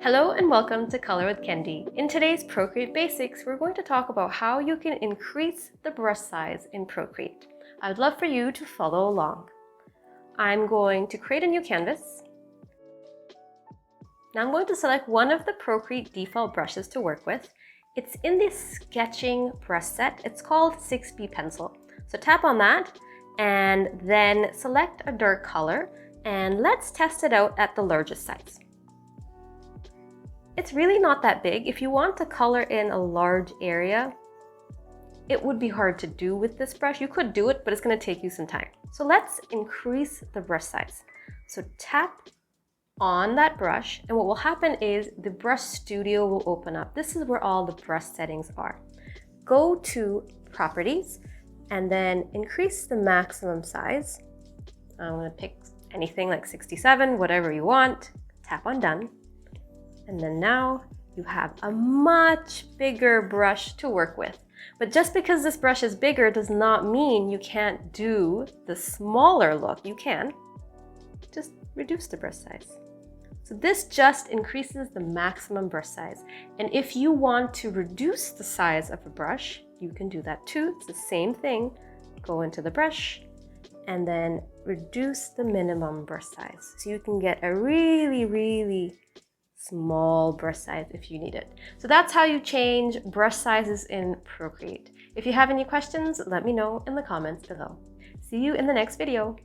Hello and welcome to Color with Kendi. In today's Procreate Basics, we're going to talk about how you can increase the brush size in Procreate. I would love for you to follow along. I'm going to create a new canvas. Now I'm going to select one of the Procreate default brushes to work with. It's in the sketching brush set. It's called 6B Pencil. So tap on that and then select a dark color and let's test it out at the largest size. It's really not that big. If you want to color in a large area, it would be hard to do with this brush. You could do it, but it's going to take you some time. So let's increase the brush size. So tap on that brush, and what will happen is the brush studio will open up. This is where all the brush settings are. Go to Properties and then increase the maximum size. I'm going to pick anything like 67, whatever you want. Tap on Done. And then now you have a much bigger brush to work with. But just because this brush is bigger does not mean you can't do the smaller look. You can just reduce the brush size. So this just increases the maximum brush size. And if you want to reduce the size of a brush, you can do that too. It's the same thing. Go into the brush and then reduce the minimum brush size. So you can get a really small brush size if you need it. So that's how you change brush sizes in Procreate. If you have any questions, let me know in the comments below. See you in the next video.